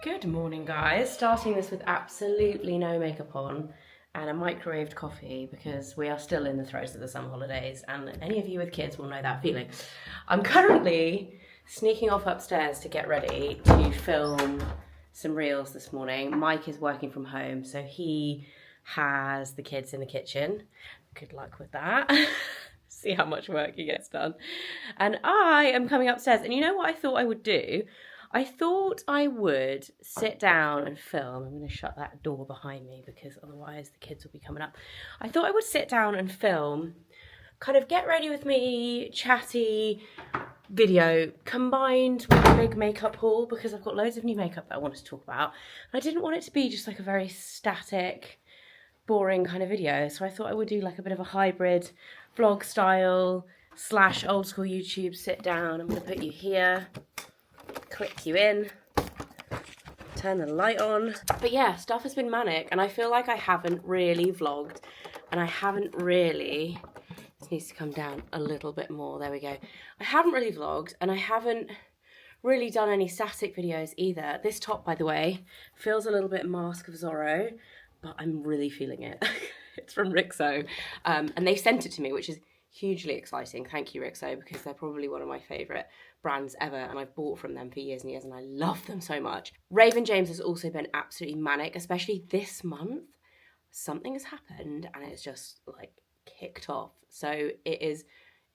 Good morning, guys. Starting this with absolutely no makeup on and a microwaved coffee because we are still in the throes of the summer holidays, and any of you with kids will know that feeling. I'm currently sneaking off upstairs to get ready to film some reels this morning. Mike is working from home, so he has the kids in the kitchen. Good luck with that. See how much work he gets done. And I am coming upstairs, and you know what I thought I would do? I thought I would sit down and film. I'm going to shut that door behind me because otherwise the kids will be coming up. I thought I would sit down and film, kind of get ready with me, chatty video combined with a big makeup haul because I've got loads of new makeup that I wanted to talk about. I didn't want it to be just like a very static, boring kind of video. So I thought I would do like a bit of a hybrid vlog style / old school YouTube sit down. I'm going to put you here. Click you in, turn the light on. But yeah, stuff has been manic and I feel like I haven't really vlogged and I haven't really, this needs to come down a little bit more, there we go. I haven't really vlogged and I haven't really done any static videos either. This top, by the way, feels a little bit Mask of Zorro, but I'm really feeling it. It's from Rixo, and they sent it to me, which is hugely exciting. Thank you, Rixo, because they're probably one of my favourite brands ever, and I've bought from them for years and years, and I love them so much. Raven James has also been absolutely manic, especially this month. Something has happened, and it's just, like, kicked off. So it is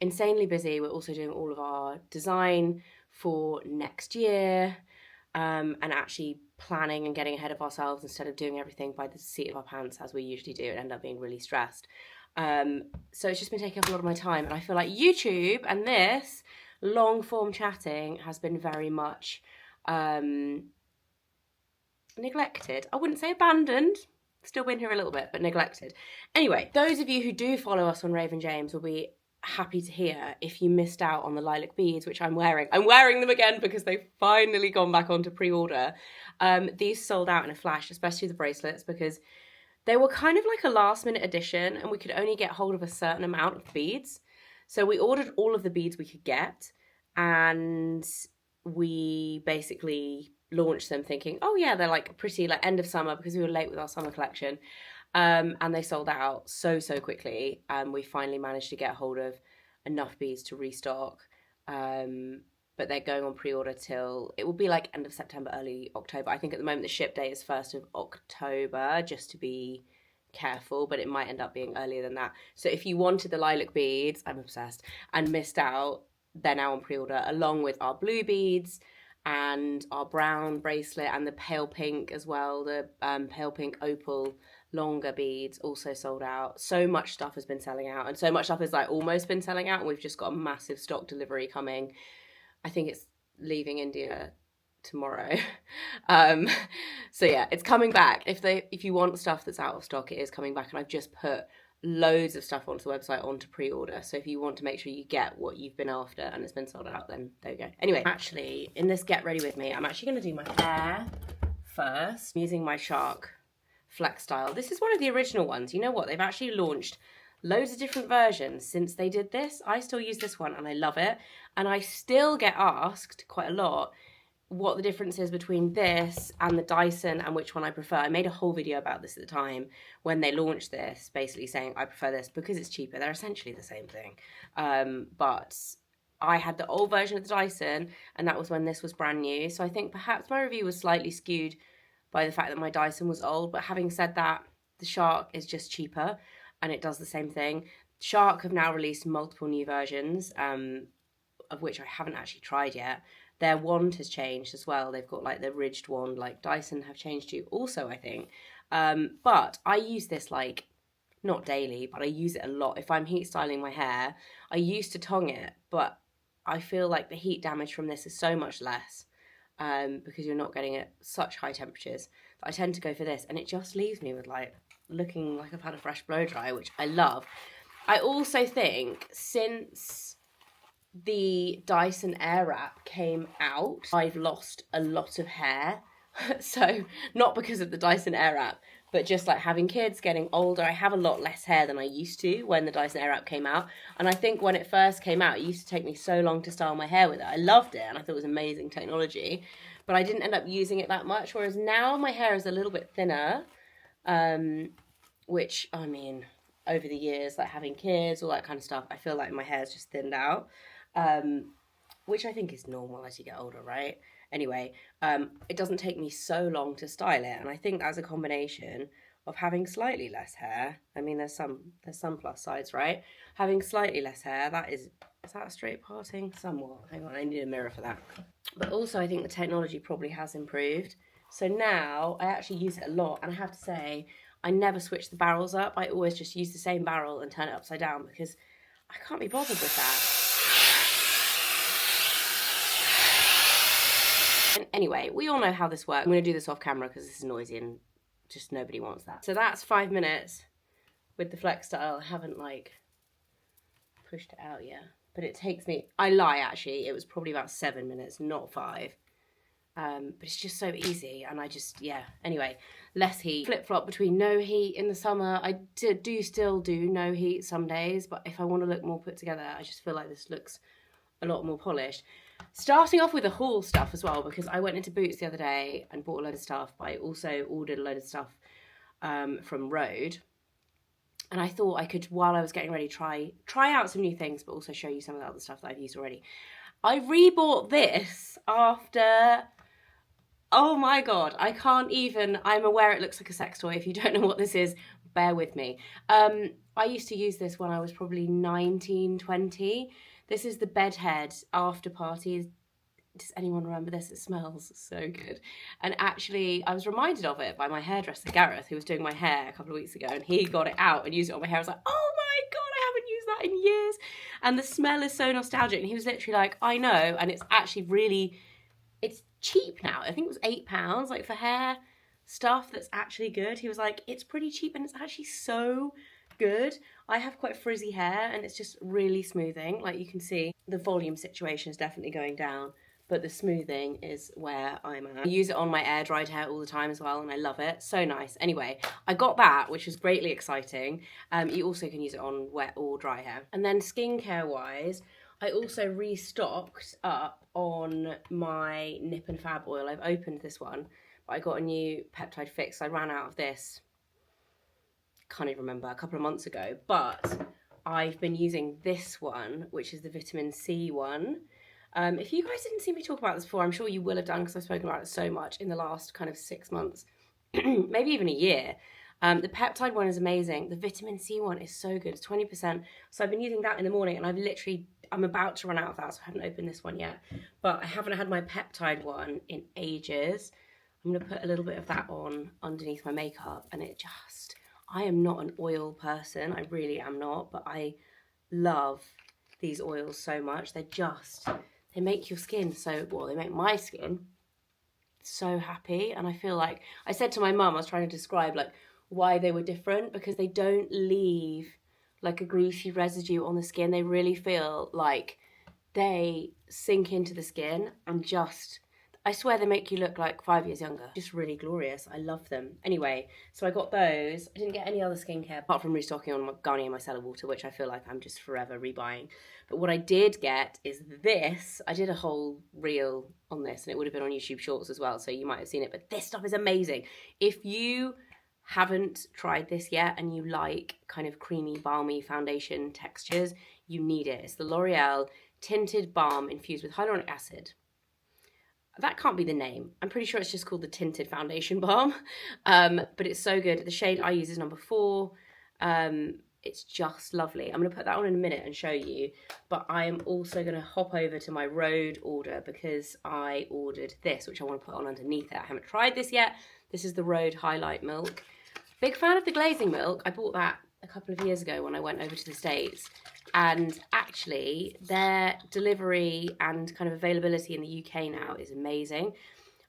insanely busy. We're also doing all of our design for next year, and actually planning and getting ahead of ourselves instead of doing everything by the seat of our pants as we usually do and end up being really stressed. So it's just been taking up a lot of my time, and I feel like YouTube and this long form chatting has been very much neglected. I wouldn't say abandoned, still been here a little bit, but neglected. Anyway, those of you who do follow us on Raven James will be happy to hear if you missed out on the lilac beads, which I'm wearing. I'm wearing them again because they've finally gone back onto pre-order. These sold out in a flash, especially the bracelets, because they were kind of like a last minute addition and we could only get hold of a certain amount of beads. So we ordered all of the beads we could get and we basically launched them thinking, oh yeah, they're like pretty like end of summer because we were late with our summer collection. And they sold out so quickly. We finally managed to get hold of enough beads to restock. But they're going on pre-order till, it will be like end of September, early October. I think at the moment the ship date is 1st of October, just to be careful, but it might end up being earlier than that. So if you wanted the lilac beads, I'm obsessed, and missed out, they're now on pre-order, along with our blue beads and our brown bracelet and the pale pink as well, the pale pink opal longer beads also sold out. So much stuff has been selling out, and so much stuff has like almost been selling out, and we've just got a massive stock delivery coming. I think it's leaving India tomorrow. So yeah, it's coming back. If you want stuff that's out of stock, it is coming back. And I've just put loads of stuff onto the website onto pre-order. So if you want to make sure you get what you've been after and it's been sold out, then there you go. Anyway, actually, in this get ready with me, I'm actually going to do my hair first. I'm using my Shark Flex Style. This is one of the original ones. You know what? They've actually launched loads of different versions since they did this. I still use this one and I love it. And I still get asked quite a lot what the difference is between this and the Dyson and which one I prefer. I made a whole video about this at the time when they launched this, basically saying I prefer this because it's cheaper. They're essentially the same thing. But I had the old version of the Dyson and that was when this was brand new. So I think perhaps my review was slightly skewed by the fact that my Dyson was old. But having said that, the Shark is just cheaper and it does the same thing. Shark have now released multiple new versions, of which I haven't actually tried yet. Their wand has changed as well. They've got like the ridged wand, like Dyson have changed to also, I think. But I use this like, not daily, but I use it a lot. If I'm heat styling my hair, I used to tong it, but I feel like the heat damage from this is so much less because you're not getting at such high temperatures. That I tend to go for this, and it just leaves me with like looking like I've had a fresh blow dry, which I love. I also think since the Dyson Airwrap came out, I've lost a lot of hair. So not because of the Dyson Airwrap, but just like having kids, getting older, I have a lot less hair than I used to when the Dyson Airwrap came out. And I think when it first came out, it used to take me so long to style my hair with it. I loved it and I thought it was amazing technology. but I didn't end up using it that much, whereas now my hair is a little bit thinner, which, I mean, over the years, like having kids, all that kind of stuff, I feel like my hair's just thinned out, which I think is normal as you get older, right? Anyway, it doesn't take me so long to style it, and I think that's a combination of having slightly less hair. I mean, there's some plus sides, right? Having slightly less hair, is that a straight parting? Somewhat. Hang on, I need a mirror for that. But also, I think the technology probably has improved. So now I actually use it a lot, and I have to say, I never switch the barrels up. I always just use the same barrel and turn it upside down because I can't be bothered with that. And anyway, we all know how this works. I'm going to do this off camera because this is noisy and just nobody wants that. So that's 5 minutes with the flex style. I haven't like pushed it out yet, but it takes me, I lie actually, it was probably about 7 minutes, not 5. But it's just so easy, and I just, yeah. Anyway, less heat. Flip-flop between no heat in the summer. I do still do no heat some days, but if I want to look more put together, I just feel like this looks a lot more polished. Starting off with the haul stuff as well, because I went into Boots the other day and bought a load of stuff, but I also ordered a load of stuff from Rode. And I thought I could, while I was getting ready, try out some new things, but also show you some of the other stuff that I've used already. I rebought this after... Oh my God, I can't even, I'm aware it looks like a sex toy. If you don't know what this is, bear with me. I used to use this when I was probably 19, 20. This is the Bedhead After Party. Does anyone remember this? It smells so good. And actually, I was reminded of it by my hairdresser, Gareth, who was doing my hair a couple of weeks ago, and he got it out and used it on my hair. I was like, oh my God, I haven't used that in years. And the smell is so nostalgic. And he was literally like, I know. And it's actually really, it's cheap now. I think it was £8, like for hair stuff that's actually good. He was like, it's pretty cheap and it's actually so good. I have quite frizzy hair and it's just really smoothing. Like you can see, the volume situation is definitely going down, but the smoothing is where I'm at. I use it on my air dried hair all the time as well, and I love it. So nice. Anyway, I got that, which was greatly exciting. You also can use it on wet or dry hair. And then skincare wise, I also restocked up on my Nip and Fab oil. I've opened this one, but I got a new peptide fix. I ran out of this, can't even remember, a couple of months ago, but I've been using this one, which is the vitamin C one. If you guys didn't see me talk about this before, I'm sure you will have done because I've spoken about it so much in the last kind of 6 months, maybe even a year. The peptide one is amazing. The vitamin C one is so good. It's 20%. So I've been using that in the morning, and I'm about to run out of that, so I haven't opened this one yet. But I haven't had my peptide one in ages. I'm going to put a little bit of that on underneath my makeup, and it just... I am not an oil person. I really am not, but I love these oils so much. They make your skin so... Well, they make my skin so happy, and I feel like... I said to my mum, I was trying to describe, like, why they were different, because they don't leave like a greasy residue on the skin. They really feel like they sink into the skin and just, I swear they make you look like 5 years younger. Just really glorious. I love them. Anyway, so I got those. I didn't get any other skincare apart from restocking on my Garnier Micellar Water, which I feel like I'm just forever rebuying. But what I did get is this. I did a whole reel on this, and it would have been on YouTube Shorts as well, so you might have seen it. But this stuff is amazing. If you haven't tried this yet and you like kind of creamy, balmy foundation textures, you need it. It's the L'Oreal Tinted Balm infused with hyaluronic acid. That can't be the name. I'm pretty sure it's just called the Tinted Foundation Balm. But it's so good. The shade I use is number 4. It's just lovely. I'm going to put that on in a minute and show you. But I am also going to hop over to my Rode order because I ordered this, which I want to put on underneath it. I haven't tried this yet. This is the Rode Highlight Milk. Big fan of the glazing milk. I bought that a couple of years ago when I went over to the States. And actually, their delivery and kind of availability in the UK now is amazing.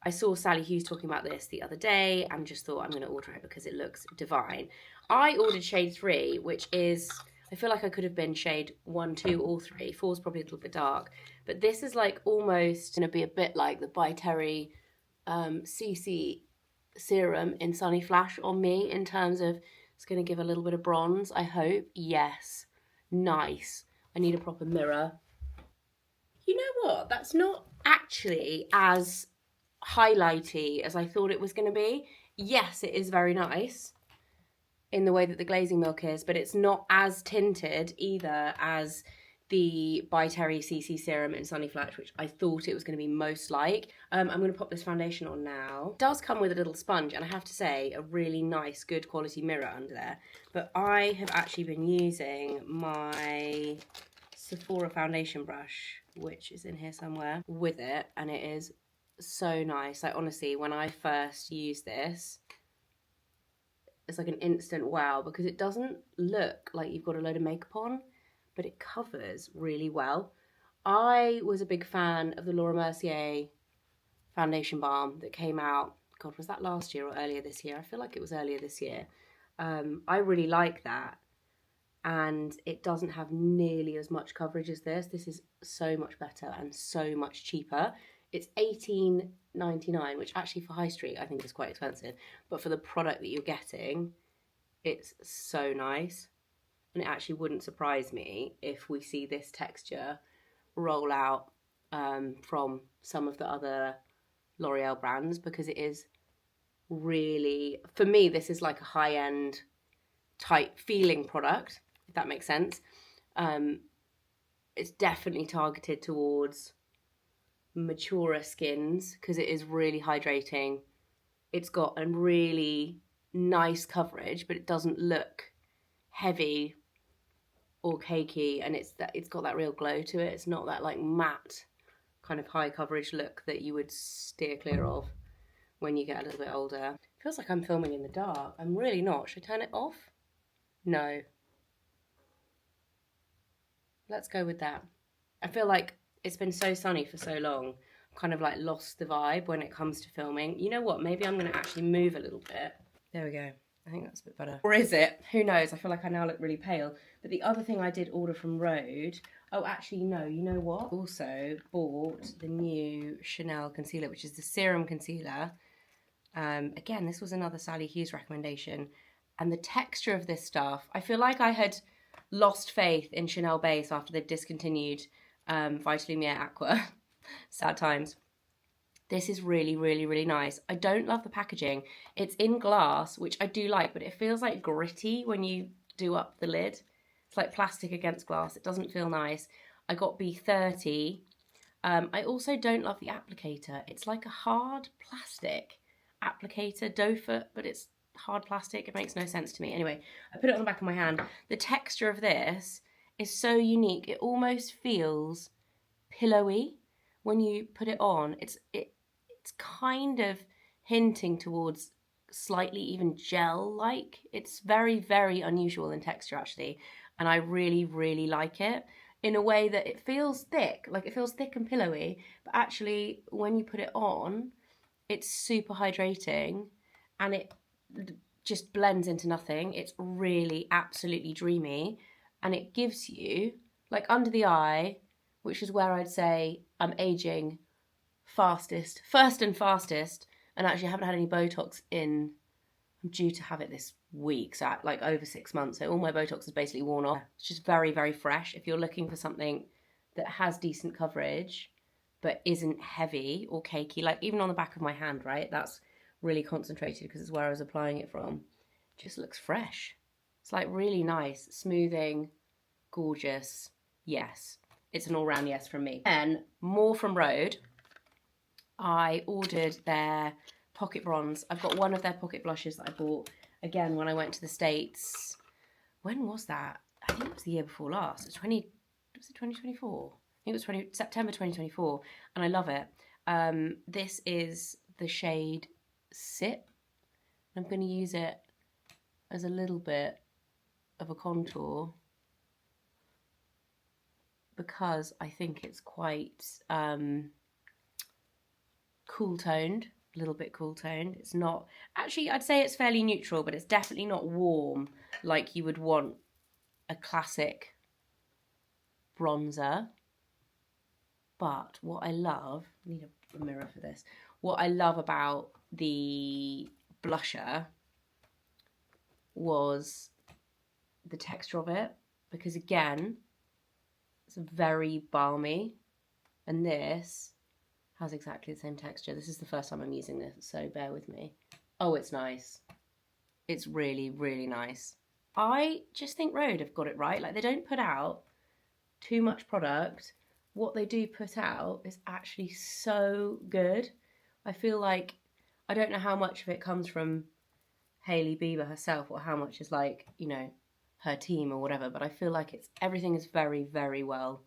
I saw Sally Hughes talking about this the other day and just thought I'm going to order it because it looks divine. I ordered shade 3, which is, I feel like I could have been shade 1, 2 or 3. 4 is probably a little bit dark. But this is like almost going to be a bit like the By Terry CC serum in Sunny Flash on me in terms of it's going to give a little bit of bronze, I hope. Yes. Nice. I need a proper mirror. You know what? That's not actually as highlighty as I thought it was going to be. Yes, it is very nice in the way that the glazing milk is, but it's not as tinted either as the By Terry CC Serum in Sunny Flash, which I thought it was going to be most like. I'm going to pop this foundation on now. It does come with a little sponge, and I have to say, a really nice, good quality mirror under there. But I have actually been using my Sephora foundation brush, which is in here somewhere, with it, and it is so nice. Like, honestly, when I first used this, it's like an instant wow, because it doesn't look like you've got a load of makeup on, but it covers really well. I was a big fan of the Laura Mercier foundation balm that came out, God, was that last year or earlier this year? I feel like it was earlier this year. I really like that, and it doesn't have nearly as much coverage as this. This is so much better and so much cheaper. It's $18.99, which actually for high street I think is quite expensive, but for the product that you're getting, it's so nice. And it actually wouldn't surprise me if we see this texture roll out from some of the other L'Oreal brands, because it is really, for me, this is like a high-end type feeling product, if that makes sense. It's definitely targeted towards maturer skins because it is really hydrating. It's got a really nice coverage, but it doesn't look heavy or cakey, and it's got that real glow to it. It's not that like matte kind of high coverage look that you would steer clear of when you get a little bit older. It feels like I'm filming in the dark. I'm really not. Should I turn it off? No. Let's go with that. I feel like it's been so sunny for so long, I've kind of like lost the vibe when it comes to filming. You know what? Maybe I'm going to actually move a little bit. There we go. I think that's a bit better. Or is it? Who knows? I feel like I now look really pale. But the other thing I did order from Rhode... Oh, actually, no. You know what? Also bought the new Chanel concealer, which is the serum concealer. Again, this was another Sally Hughes recommendation. And the texture of this stuff... I feel like I had lost faith in Chanel base after they'd discontinued Vitalumiere Aqua. Sad times. This is really, really, really nice. I don't love the packaging. It's in glass, which I do like, but it feels like gritty when you do up the lid. It's like plastic against glass. It doesn't feel nice. I got B30. I also don't love the applicator. It's like a hard plastic applicator, doe foot, but it's hard plastic. It makes no sense to me. Anyway, I put it on the back of my hand. The texture of this is so unique. It almost feels pillowy when you put it on. It's kind of hinting towards slightly even gel-like. It's very, very unusual in texture, actually, and I really, really like it in a way that it feels thick, like it feels thick and pillowy, but actually when you put it on, it's super hydrating and it just blends into nothing. It's really absolutely dreamy, and it gives you, like under the eye, which is where I'd say I'm aging first and fastest, and actually I haven't had any Botox in, I'm due to have it this week, so like over 6 months, so all my Botox is basically worn off. It's just very, very fresh. If you're looking for something that has decent coverage but isn't heavy or cakey, like even on the back of my hand, right, that's really concentrated because it's where I was applying it from. It just looks fresh. It's like really nice, smoothing, gorgeous. Yes, it's an all-round yes from me. And more from Rhode. I ordered their pocket bronze. I've got one of their pocket blushes that I bought, again, when I went to the States. When was that? I think it was the year before last. Was it 2024? I think it was September 2024, and I love it. This is the shade Sip. I'm going to use it as a little bit of a contour because I think it's quite... cool toned, a little bit cool toned. It's not, actually I'd say it's fairly neutral, but it's definitely not warm like you would want a classic bronzer. But what I love, I need a mirror for this, what I love about the blusher was the texture of it, because again, it's very balmy, and this has exactly the same texture. This is the first time I'm using this, so bear with me. Oh, it's nice. It's really, really nice. I just think Rhode have got it right. Like, they don't put out too much product. What they do put out is actually so good. I feel like, I don't know how much of it comes from Hailey Bieber herself or how much is like, you know, her team or whatever, but I feel like everything is very, very well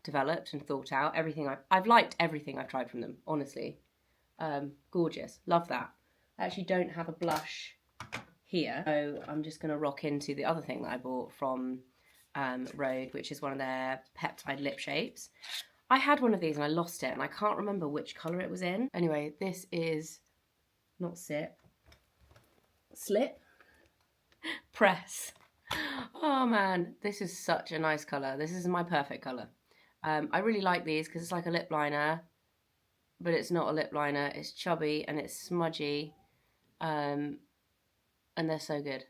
developed and thought out. I've liked everything I've tried from them, honestly. Gorgeous, love that. I actually don't have a blush here, so I'm just going to rock into the other thing that I bought from Rhode, which is one of their peptide lip shapes. I had one of these and I lost it, and I can't remember which colour it was in. Anyway, this is not slip, press. Oh man, this is such a nice colour. This is my perfect colour. I really like these because it's like a lip liner, but it's not a lip liner. It's chubby and it's smudgy, and they're so good.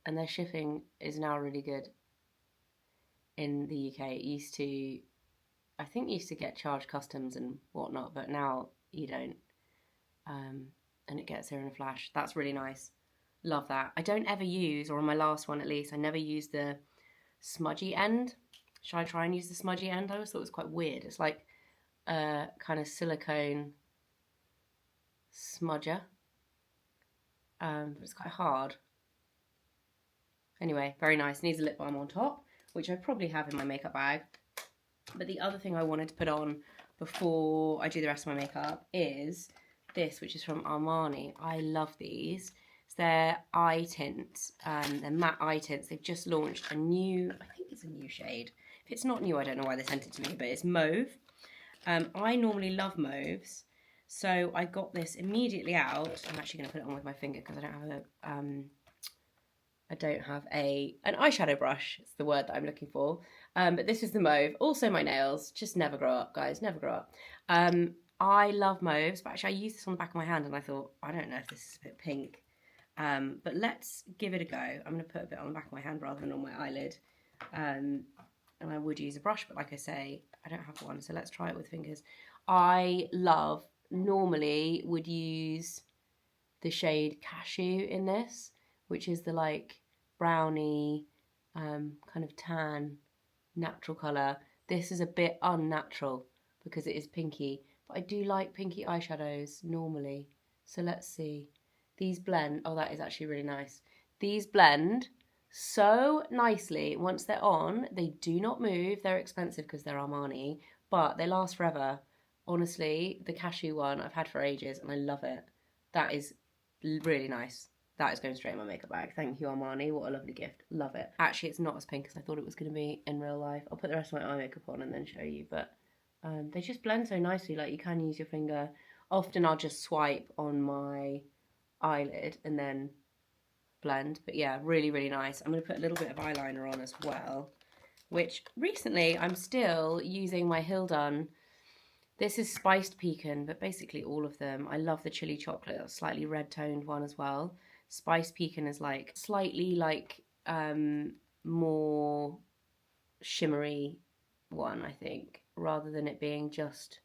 And their shipping is now really good in the UK. It used to, I think, used to get charged customs and whatnot, but now you don't. And it gets here in a flash. That's really nice. Love that. I don't ever use, or on my last one at least, I never use the smudgy end. Should I try and use the smudgy end? I always thought it was quite weird. It's like a kind of silicone smudger. But it's quite hard. Anyway, very nice. Needs a lip balm on top, which I probably have in my makeup bag. But the other thing I wanted to put on before I do the rest of my makeup is this, which is from Armani. I love these. It's their eye tints, they're matte eye tints. They've just launched a new, I think it's a new shade. If it's not new, I don't know why they sent it to me, but it's mauve. I normally love mauves, so I got this immediately out. I'm actually going to put it on with my finger because I don't have an eyeshadow brush. It's the word that I'm looking for. But this is the mauve. Also my nails. Just never grow up, guys. Never grow up. I love mauves, but actually I used this on the back of my hand and I thought, I don't know if this is a bit pink. But let's give it a go. I'm going to put a bit on the back of my hand rather than on my eyelid. And I would use a brush, but like I say, I don't have one. So let's try it with fingers. I normally would use the shade Cashew in this, which is the like browny, kind of tan, natural colour. This is a bit unnatural because it is pinky, but I do like pinky eyeshadows normally. So let's see. These blend. Oh, that is actually really nice. These blend so nicely. Once they're on, they do not move. They're expensive because they're Armani, but they last forever. Honestly, the Cashew one I've had for ages and I love it. That is really nice. That is going straight in my makeup bag. Thank you, Armani. What a lovely gift. Love it. Actually, it's not as pink as I thought it was going to be in real life. I'll put the rest of my eye makeup on and then show you. But they just blend so nicely. Like, you can use your finger. Often I'll just swipe on my eyelid and then blend. But yeah, really, really nice. I'm going to put a little bit of eyeliner on as well, which recently I'm still using my Hildon. This is spiced pecan, but basically all of them. I love the chili chocolate, slightly red toned one as well. Spiced pecan is like slightly like more shimmery one, I think, rather than it being just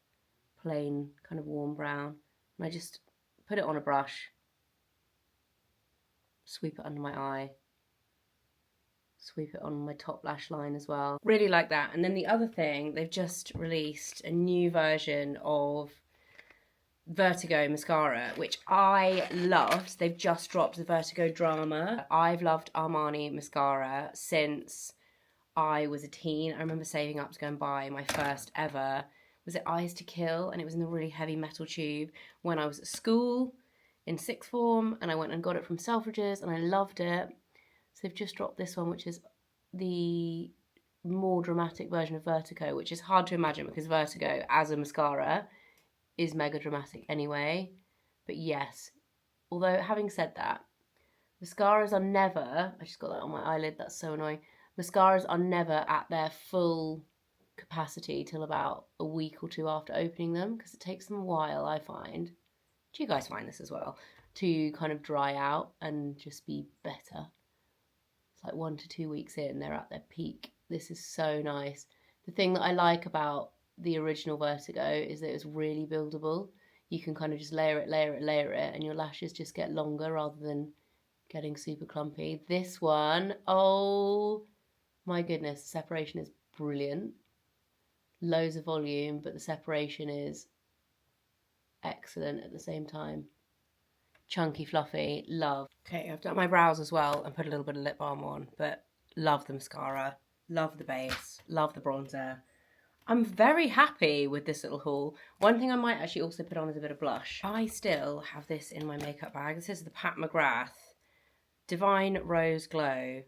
plain kind of warm brown. And I just put it on a brush, sweep it under my eye, sweep it on my top lash line as well. Really like that. And then the other thing, they've just released a new version of Vertigo mascara, which I loved. They've just dropped the Vertigo Drama. I've loved Armani mascara since I was a teen. I remember saving up to go and buy my first ever, was it Eyes to Kill? And it was in the really heavy metal tube when I was at school in sixth form, and I went and got it from Selfridges and I loved it. So they've just dropped this one, which is the more dramatic version of Vertigo, which is hard to imagine because Vertigo as a mascara is mega dramatic anyway. But yes, although having said that, mascaras are never, I just got that on my eyelid, that's so annoying. Mascaras are never at their full capacity till about a week or two after opening them, because it takes them a while, I find. Do you guys find this as well? To kind of dry out and just be better. It's like 1 to 2 weeks in, they're at their peak. This is so nice. The thing that I like about the original Vertigo is that it's really buildable. You can kind of just layer it, and your lashes just get longer rather than getting super clumpy. This one, oh my goodness, the separation is brilliant. Loads of volume, but the separation is excellent at the same time. Chunky, fluffy, love. Okay, I've done my brows as well and put a little bit of lip balm on, but love the mascara, love the base, love the bronzer. I'm very happy with this little haul. One thing I might actually also put on is a bit of blush. I still have this in my makeup bag. This is the Pat McGrath Divine Rose Glow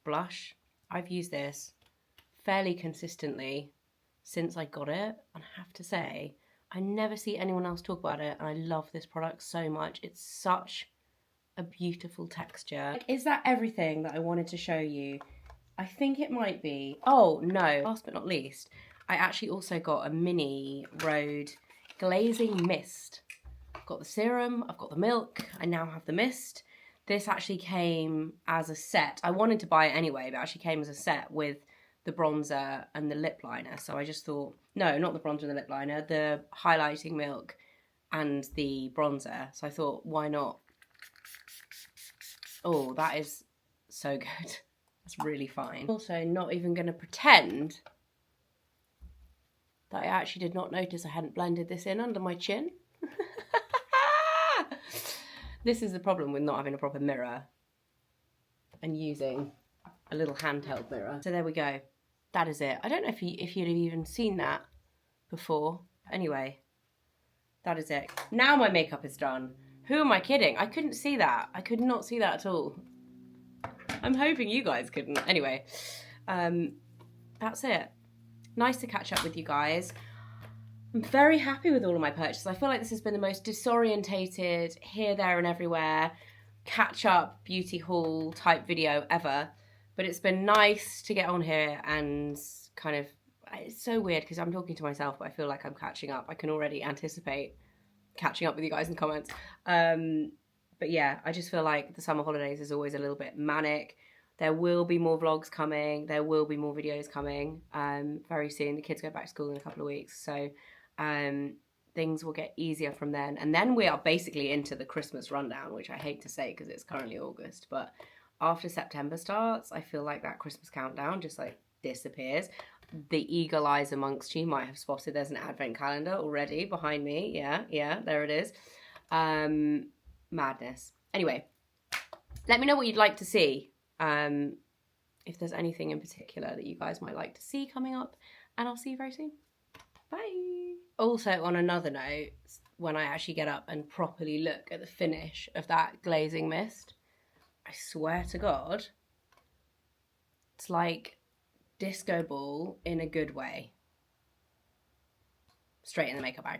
blush. I've used this fairly consistently since I got it, and I have to say, I never see anyone else talk about it, and I love this product so much. It's such a beautiful texture. Like, is that everything that I wanted to show you? I think it might be. Oh no, last but not least, I actually also got a mini Rhode glazing mist. I've got the serum, I've got the milk, I now have the mist. This actually came as a set. I wanted to buy it anyway, but it actually came as a set with the bronzer and the lip liner. So I just thought, no, not the bronzer and the lip liner, the highlighting milk and the bronzer. So I thought, why not? Oh, that is so good. That's really fine. Also, not even going to pretend that I actually did not notice I hadn't blended this in under my chin. This is the problem with not having a proper mirror and using a little handheld mirror. So there we go. That is it. I don't know if you'd have even seen that before. Anyway, that is it. Now my makeup is done. Who am I kidding? I couldn't see that. I could not see that at all. I'm hoping you guys couldn't. Anyway, that's it. Nice to catch up with you guys. I'm very happy with all of my purchases. I feel like this has been the most disorientated, here, there and everywhere, catch up beauty haul type video ever. But it's been nice to get on here and kind of, it's so weird because I'm talking to myself, but I feel like I'm catching up. I can already anticipate catching up with you guys in the comments. But yeah, I just feel like the summer holidays is always a little bit manic. There will be more vlogs coming. There will be more videos coming very soon. The kids go back to school in a couple of weeks. So things will get easier from then. And then we are basically into the Christmas rundown, which I hate to say because it's currently August. But after September starts, I feel like that Christmas countdown just like disappears. The eagle eyes amongst you might have spotted there's an advent calendar already behind me. Yeah, there it is. Madness. Anyway, let me know what you'd like to see. If there's anything in particular that you guys might like to see coming up, and I'll see you very soon. Bye. Also, on another note, when I actually get up and properly look at the finish of that glazing mist, I swear to God, it's like disco ball in a good way. Straight in the makeup bag.